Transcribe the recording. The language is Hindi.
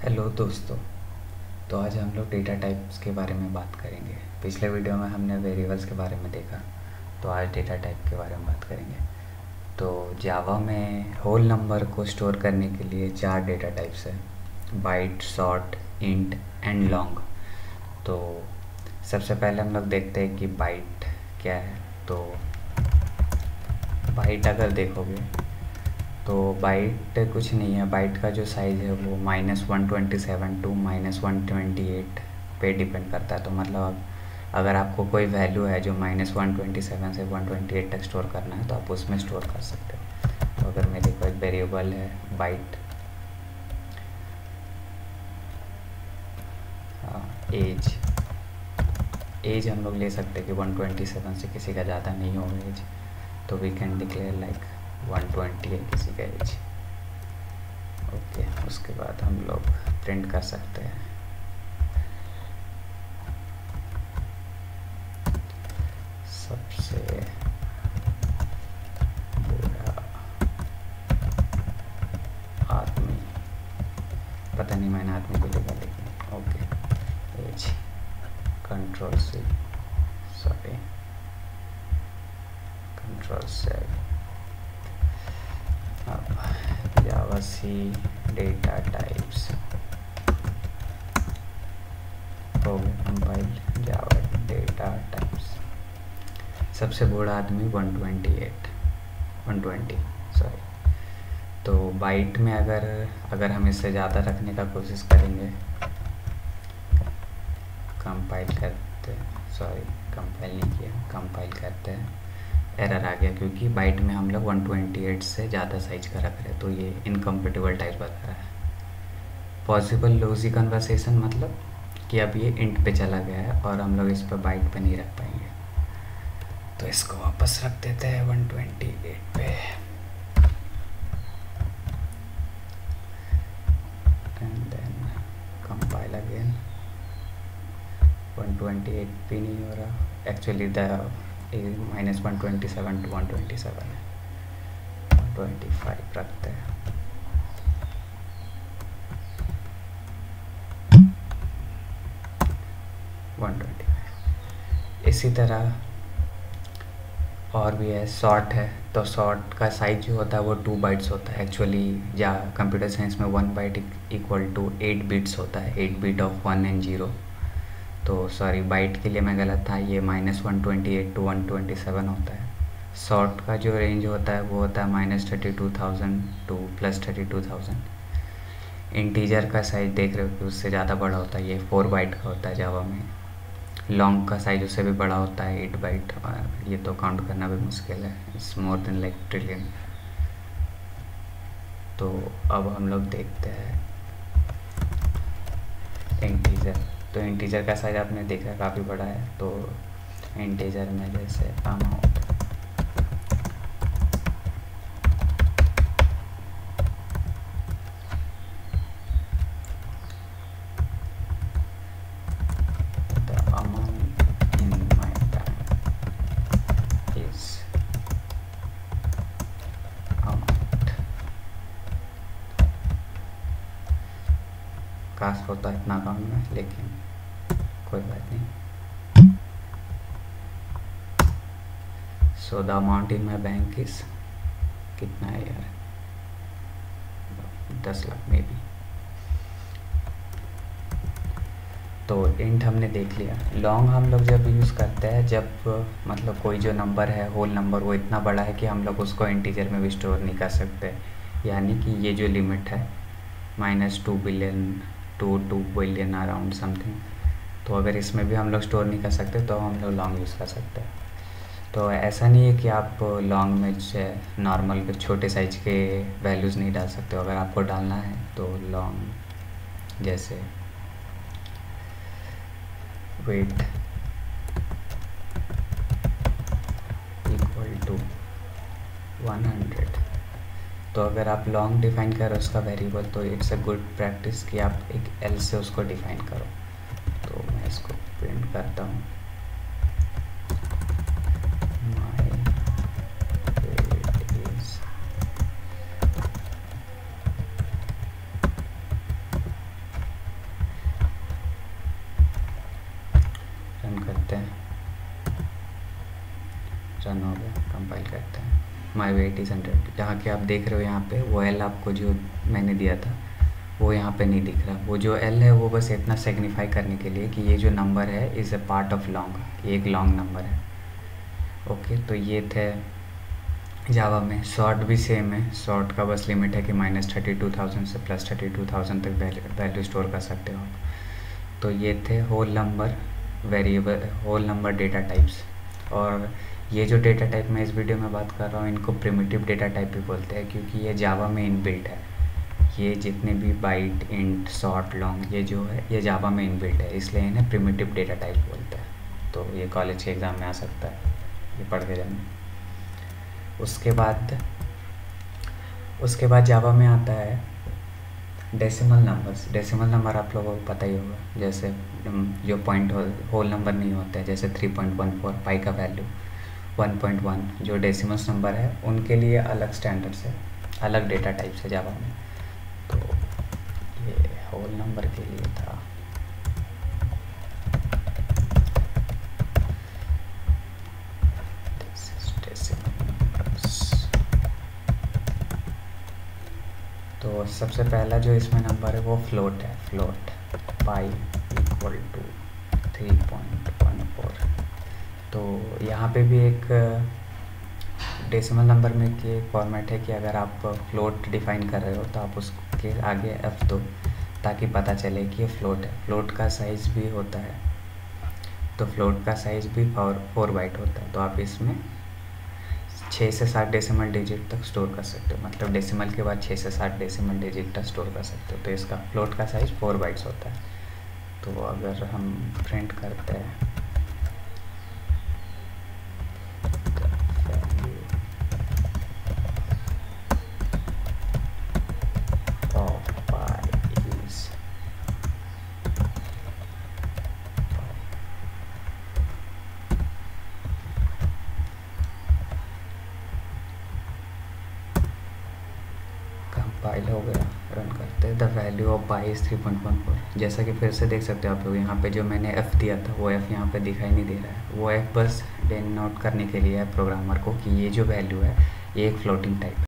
हेलो दोस्तों। तो आज हम लोग डेटा टाइप्स के बारे में बात करेंगे। पिछले वीडियो में हमने वेरिएबल्स के बारे में देखा, तो आज डेटा टाइप के बारे में बात करेंगे। तो जावा में होल नंबर को स्टोर करने के लिए 4 डेटा टाइप्स है: byte, short, int and long. तो सबसे पहले हम लोग देखते हैं कि बाइट क्या है। तो बाइट अगर देखोगे तो बाइट कुछ नहीं है। बाइट का जो साइज़ है वो -127 टू -128 पे डिपेंड करता है। तो मतलब अगर आपको कोई वैल्यू है जो -127 से 128 तक स्टोर करना है तो आप उसमें स्टोर कर सकते हो। तो अगर मेरे को एक वेरिएबल है बाइट एज हम लोग ले सकते हैं कि 127 से किसी का ज़्यादा नहीं होगा एज, तो वी कैन डिक्लेयर लाइक 120 है किसी का एज। ओके, उसके बाद हम लोग प्रिंट कर सकते हैं सबसे बुरा आदमी। पता नहीं मैंने आदमी को लिखा, लेकिन ओके। As control save. अब जावा सी डेटा टाइप्स हो गया कंपाइल। जावा डेटा टाइप्स सबसे बड़ा आदमी 120 सॉरी। तो बाइट में अगर हम इससे ज़्यादा रखने का कोशिश करेंगे, कंपाइल नहीं किया, कंपाइल करते हैं, एरर आ गया क्योंकि बाइट में हम लोग 128 से ज़्यादा साइज का रख रहे हैं, तो ये इनकम्पेटिबल टाइप बता रहा है। पॉसिबल लॉसी कन्वर्सेशन मतलब कि अब ये इंट पे चला गया है और हम लोग इस पर बाइट पे नहीं रख पाएंगे, तो इसको वापस रख देते हैं 128 पे। And then compile again. 128 भी नहीं हो रहा, एक्चुअली द -127 टू 127 है। 125 रखते हैं। इसी तरह और भी है। शॉर्ट है, तो शॉर्ट का साइज जो होता है वो 2 बाइट्स होता है। एक्चुअली या कंप्यूटर साइंस में 1 बाइट इक्वल टू 8 बिट्स होता है, 8 बिट ऑफ 1 एंड 0। तो सॉरी, बाइट के लिए मैं गलत था, ये -128 टू 127 होता है। शॉर्ट का जो रेंज होता है वो होता है -32,000 टू +32,000। इंटीजर का साइज देख रहे हो कि उससे ज़्यादा बड़ा होता है, ये 4 बाइट का होता है जावा में। लॉन्ग का साइज उससे भी बड़ा होता है, 8 बाइट, और ये तो काउंट करना भी मुश्किल है, it's more than like trillion. तो अब हम लोग देखते हैं इंटीजर। तो इंटीजर का साइज आपने देखा काफ़ी बड़ा है। तो इंटीजर में जैसे अमाउंट, काश होता इतना काम में, लेकिन कोई बात नहीं। So the amount in my bank is कितना है यार, 10 लाख मे बी। तो इंट हमने देख लिया। लॉन्ग हम लोग जब यूज़ करते हैं, जब मतलब कोई जो नंबर है, होल नंबर, वो इतना बड़ा है कि हम लोग उसको इंटीजर में भी स्टोर नहीं कर सकते। यानी कि ये जो लिमिट है -2 billion to 2 billion around something, तो अगर इसमें भी हम लोग स्टोर नहीं कर सकते तो हम लोग लॉन्ग यूज़ कर सकते हैं। तो ऐसा नहीं है कि आप लॉन्ग में नॉर्मल छोटे साइज के वैल्यूज़ नहीं डाल सकते हो। अगर आपको डालना है तो लॉन्ग जैसे वेट इक्वल टू 100, तो अगर आप लॉन्ग डिफाइन करो उसका वेरिएबल, तो इट्स अ गुड प्रैक्टिस कि आप एक एल से उसको डिफाइन करो। तो मैं इसको प्रिंट करता हूँ, माय वेट इज रन हो गया, कंपाइल करते हैं। माई वेट इज़ 100, जहाँ कि आप देख रहे हो यहाँ पे वो एल आपको जो मैंने दिया था वो यहाँ पे नहीं दिख रहा। वो जो एल है वो बस इतना सिग्निफाई करने के लिए कि ये जो नंबर है is a part of long, ये एक लॉन्ग नंबर है। ओके, तो ये थे जावा में। सॉर्ट भी सेम है, सॉर्ट का बस लिमिट है कि -32,000 से +32,000 तक वैल्यू स्टोर कर सकते हो आप। तो ये थे whole number variable, whole number data types. और ये जो डेटा टाइप मैं इस वीडियो में बात कर रहा हूँ इनको प्रिमिटिव डेटा टाइप भी बोलते हैं, क्योंकि ये जावा में इनबिल्ट है। ये जितने भी बाइट, इंट, सॉर्ट, लॉन्ग ये जो है ये जावा में इनबिल्ट है, इसलिए इन्हें प्रिमिटिव डेटा टाइप बोलते हैं। तो ये कॉलेज के एग्ज़ाम में आ सकता है, ये पढ़ के जाना। उसके बाद जावा में आता है डेसिमल नंबर्स। डेसिमल नंबर आप लोगों को पता ही होगा, जैसे जो पॉइंट होल नंबर नहीं होते हैं, जैसे 3.14 पाई का वैल्यू 1.1, जो डेसिमल्स नंबर है उनके लिए अलग स्टैंडर्ड्स है, अलग डेटा टाइप्स है जावा में। तो ये होल नंबर के लिए था। तो सबसे पहला जो इसमें नंबर है वो फ्लोट है, फ्लोट पाई इक्वल टू 3.14। तो यहाँ पे भी एक डेसिमल नंबर में की एक फॉर्मेट है कि अगर आप फ्लोट डिफाइन कर रहे हो तो आप उसके आगे एफ दो, ताकि पता चले कि ये फ्लोट है। फ्लोट का साइज़ भी होता है, तो फ्लोट का साइज़ भी 4 बाइट होता है। तो आप इसमें 6 से 7 डेसिमल डिजिट तक स्टोर कर सकते हो, मतलब डेसिमल के बाद 6 से 7 डेसिमल डिजिट तक स्टोर कर सकते हो। तो इसका फ्लोट का साइज़ 4 बाइट्स होता है। तो अगर हम प्रिंट करते हैं कंपाइल हो गया, रन करते हैं। The value of pi is 3.14। जैसा कि फिर से देख सकते हो आप लोग, यहाँ पे जो मैंने एफ़ दिया था वो एफ़ यहाँ पे दिखाई नहीं दे रहा है। वो एफ़ बस डिनोट करने के लिए है प्रोग्रामर को कि ये जो वैल्यू है ये एक फ्लोटिंग टाइप